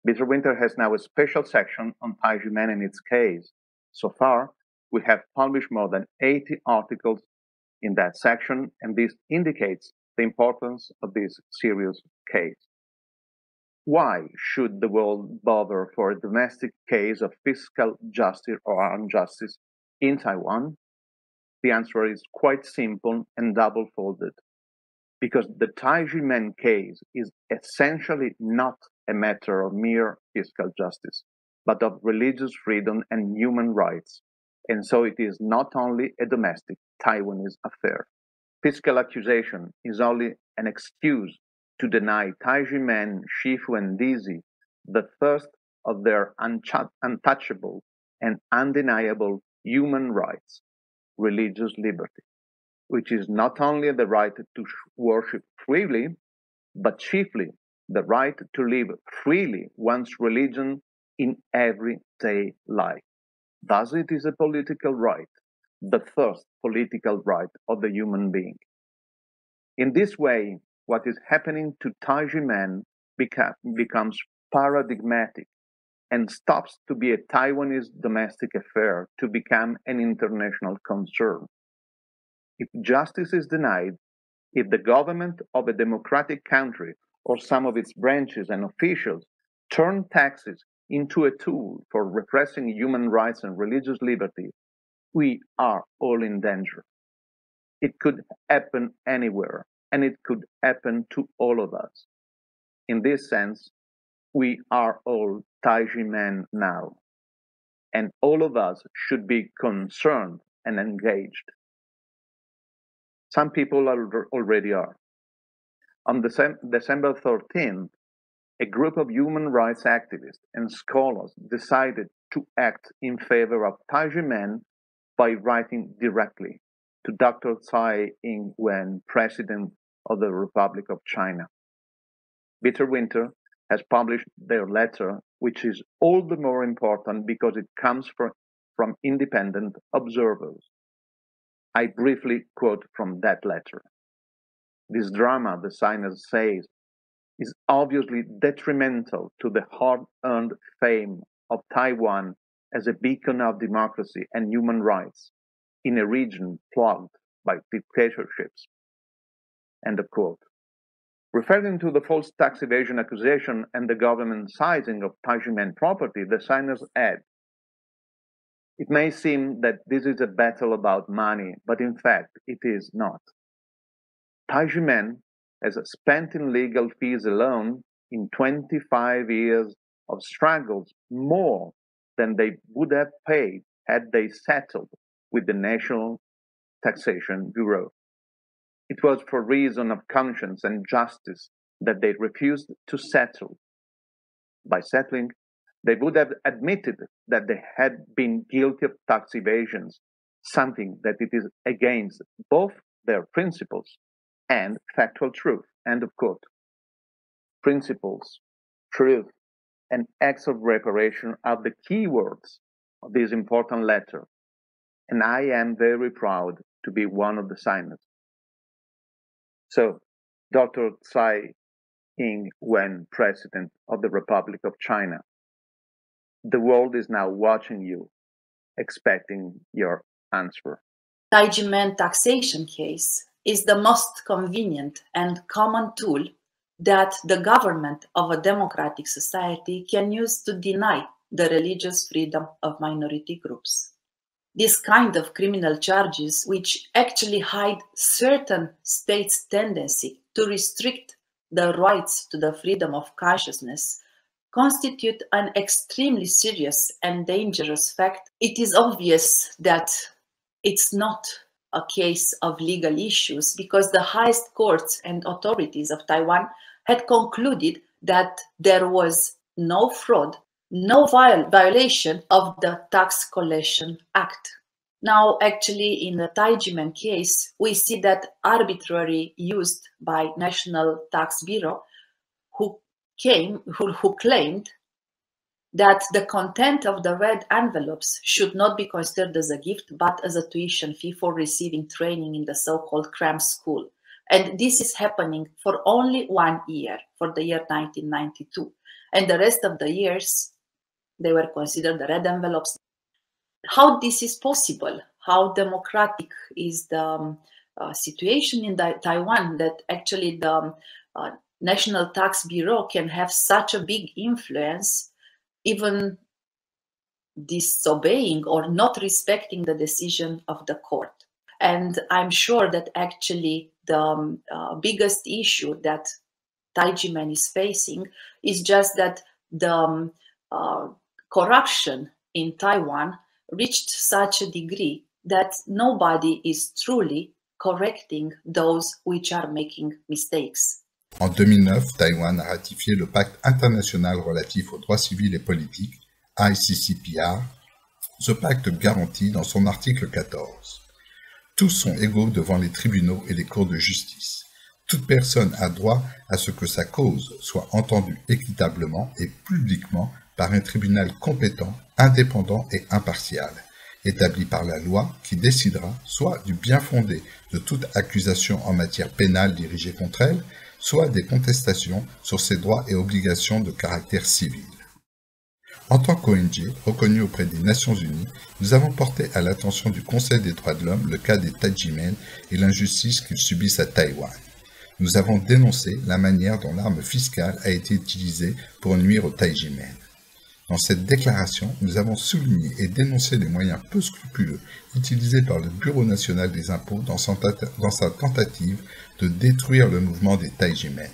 Bitterwinter has now a special section on Taiji Men in its case. So far, we have published more than 80 articles in that section, and this indicates the importance of this serious case. Why should the world bother for a domestic case of fiscal justice or injustice in Taiwan? The answer is quite simple and double-folded. Because the Taiji Men case is essentially not a matter of mere fiscal justice, but of religious freedom and human rights. And so it is not only a domestic Taiwanese affair. Fiscal accusation is only an excuse to deny Taiji Men, Shifu, and Dizi the first of their untouchable and undeniable human rights, religious liberty, which is not only the right to worship freely, but chiefly the right to live freely one's religion in everyday life. Thus, it is a political right, the first political right of the human being. In this way, what is happening to Taiji Men becomes paradigmatic and stops to be a Taiwanese domestic affair to become an international concern. If justice is denied, if the government of a democratic country or some of its branches and officials turn taxes into a tool for repressing human rights and religious liberty, we are all in danger. It could happen anywhere, and it could happen to all of us. In this sense, we are all Taiji Men now, and all of us should be concerned and engaged. Some people already are. On December 13th, a group of human rights activists and scholars decided to act in favor of Taiji Men by writing directly to Dr. Tsai Ing-wen, President of the Republic of China. Bitterwinter has published their letter, which is all the more important because it comes from independent observers. I briefly quote from that letter. This drama, the signer says, is obviously detrimental to the hard-earned fame of Taiwan as a beacon of democracy and human rights in a region plagued by dictatorships. End of quote. Referring to the false tax evasion accusation and the government seizing of Taiji Men property, the signers add, it may seem that this is a battle about money, but in fact it is not. Taiji Men has spent in legal fees alone in 25 years of struggles more than they would have paid had they settled with the National Taxation Bureau. It was for reason of conscience and justice that they refused to settle. By settling, they would have admitted that they had been guilty of tax evasions, something that it is against both their principles and factual truth. End of quote. Principles, truth, and acts of reparation are the key words of this important letter, and I am very proud to be one of the signers. So, Dr. Tsai Ing-wen, President of the Republic of China, the world is now watching you, expecting your answer. Taiji Men taxation case is the most convenient and common tool that the government of a democratic society can use to deny the religious freedom of minority groups. This kind of criminal charges, which actually hide certain states' tendency to restrict the rights to the freedom of consciousness, constitute an extremely serious and dangerous fact. It is obvious that it's not a case of legal issues because the highest courts and authorities of Taiwan had concluded that there was no fraud, no violation of the Tax Collection Act. Now, actually, in the Taiji Men case, we see that arbitrary used by National Tax Bureau, who claimed that the content of the red envelopes should not be considered as a gift, but as a tuition fee for receiving training in the so-called cram school. And this is happening for only 1 year, for the year 1992. And the rest of the years, they were considered the red envelopes. How this is possible? How democratic is the situation in Taiwan that actually the National Tax Bureau can have such a big influence, even disobeying or not respecting the decision of the court? And I'm sure that actually the biggest issue that Taijimen is facing is just that the corruption in Taiwan reached such a degree that nobody is truly correcting those which are making mistakes. En 2009, Taïwan a ratifié le pacte international relatif aux droits civils et politiques, ICCPR. Ce pacte garantit dans son article 14 « Tous sont égaux devant les tribunaux et les cours de justice. Toute personne a droit à ce que sa cause soit entendue équitablement et publiquement par un tribunal compétent, indépendant et impartial, établi par la loi qui décidera soit du bien fondé de toute accusation en matière pénale dirigée contre elle, soit des contestations sur ses droits et obligations de caractère civil. » En tant qu'ONG reconnue auprès des Nations Unies, nous avons porté à l'attention du Conseil des droits de l'homme le cas des Taijimen et l'injustice qu'ils subissent à Taïwan. Nous avons dénoncé la manière dont l'arme fiscale a été utilisée pour nuire aux Taijimen. Dans cette déclaration, nous avons souligné et dénoncé les moyens peu scrupuleux utilisés par le Bureau national des impôts dans sa tentative de détruire le mouvement des Taijimen.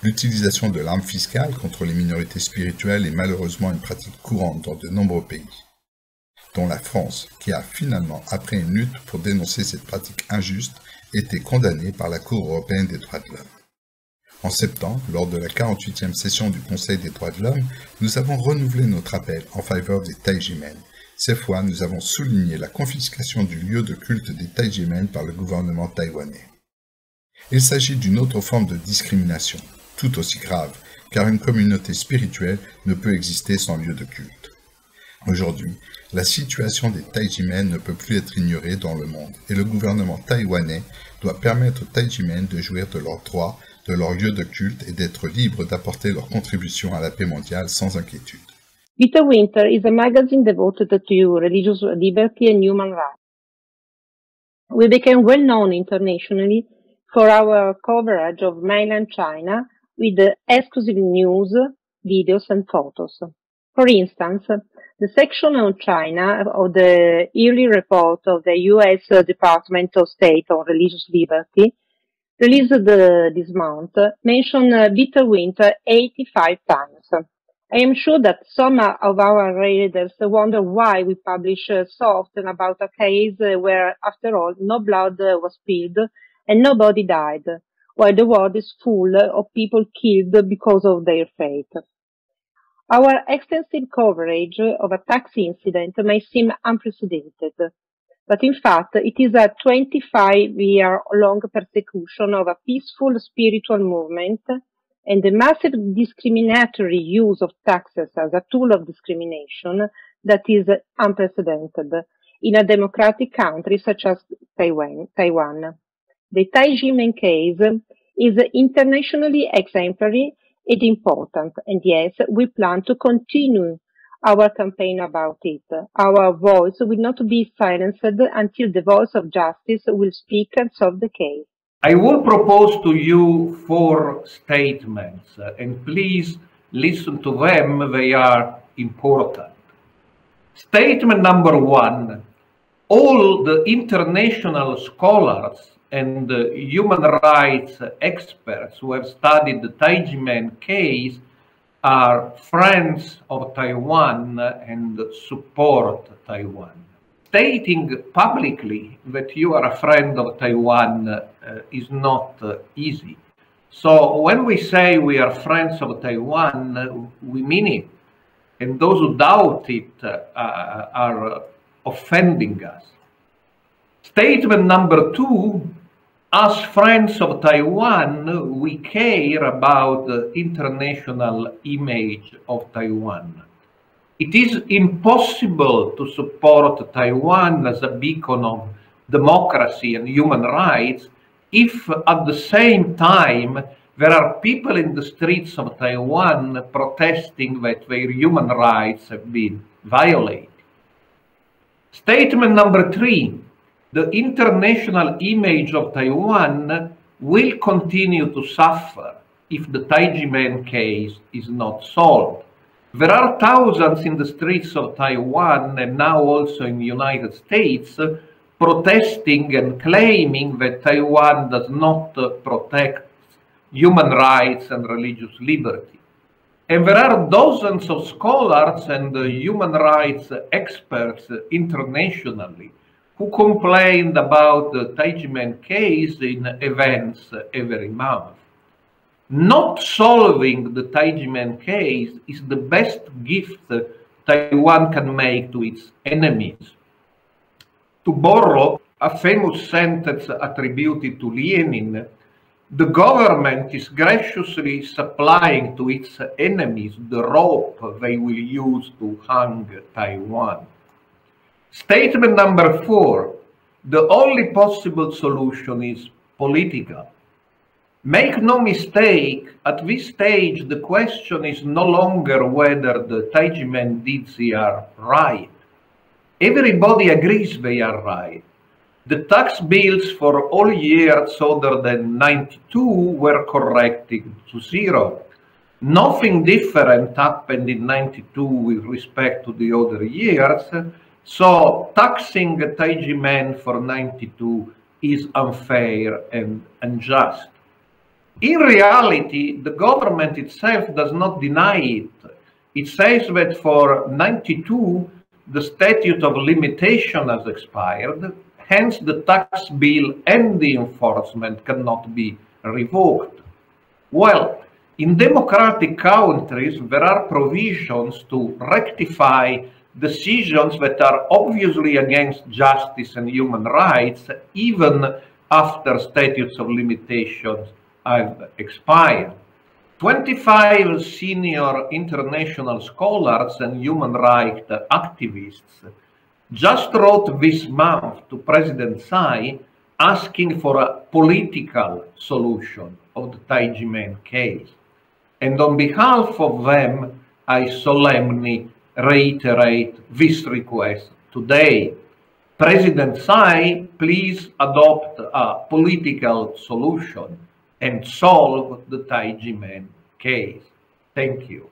L'utilisation de l'arme fiscale contre les minorités spirituelles est malheureusement une pratique courante dans de nombreux pays, dont la France, qui a finalement, après une lutte pour dénoncer cette pratique injuste, été condamnée par la Cour européenne des droits de l'homme. En septembre, lors de la 48e session du Conseil des droits de l'homme, nous avons renouvelé notre appel en faveur des Taijimen. Cette fois, nous avons souligné la confiscation du lieu de culte des Taijimen par le gouvernement taïwanais. Il s'agit d'une autre forme de discrimination, tout aussi grave, car une communauté spirituelle ne peut exister sans lieu de culte. Aujourd'hui, la situation des Taijimen ne peut plus être ignorée dans le monde, et le gouvernement taïwanais doit permettre aux Taijimen de jouir de leurs droits, de leur lieu de culte et d'être libres d'apporter leur contribution à la paix mondiale sans inquiétude. Peter Winter is a magazine devoted to religious liberty and human rights. We became well known internationally for our coverage of mainland China with exclusive news, videos and photos. For instance, the section on China of the yearly report of the U.S. Department of State on Religious Liberty, released this month, mentioned Peter Winter 85 times. I am sure that some of our readers wonder why we publish so often about a case where, after all, no blood was spilled and nobody died, while the world is full of people killed because of their faith. Our extensive coverage of a tax incident may seem unprecedented, but in fact it is a 25-year-long persecution of a peaceful spiritual movement and the massive discriminatory use of taxes as a tool of discrimination that is unprecedented in a democratic country such as Taiwan. The Taijimen case is internationally exemplary and important, and yes, we plan to continue our campaign about it. Our voice will not be silenced until the voice of justice will speak and solve the case. I will propose to you 4 statements, and please listen to them, they are important. Statement number 1, all the international scholars and human rights experts who have studied the Taijimen case are friends of Taiwan and support Taiwan. Stating publicly that you are a friend of Taiwan is not easy. So when we say we are friends of Taiwan, we mean it. And those who doubt it are offending us. Statement number 2, as friends of Taiwan, we care about the international image of Taiwan. It is impossible to support Taiwan as a beacon of democracy and human rights if at the same time There are people in the streets of Taiwan protesting that their human rights have been violated. Statement number 3. The international image of Taiwan will continue to suffer if the Taiji Man case is not solved. There are thousands in the streets of Taiwan and now also in the United States protesting and claiming that Taiwan does not protect human rights and religious liberty. And there are dozens of scholars and human rights experts internationally who complained about the Taiji Man case in events every month. Not solving the Taiji Man case is the best gift Taiwan can make to its enemies. To borrow a famous sentence attributed to Lenin, the government is graciously supplying to its enemies the rope they will use to hang Taiwan. Statement number 4. The only possible solution is political. Make no mistake, at this stage the question is no longer whether the Taiji Man deeds are right. Everybody agrees they are right. The tax bills for all years other than 92 were corrected to 0. Nothing different happened in 92 with respect to the other years, so taxing Taiji Man for 92 is unfair and unjust. In reality, the government itself does not deny it. It says that for 92, the statute of limitation has expired, hence the tax bill and the enforcement cannot be revoked. Well, in democratic countries, there are provisions to rectify decisions that are obviously against justice and human rights, even after statutes of limitations have expired. 25 senior international scholars and human rights activists just wrote this month to President Tsai asking for a political solution of the Taiji Man case. And on behalf of them, I solemnly reiterate this request today. President Tsai, please adopt a political solution and solve the Taiji Man case. Thank you.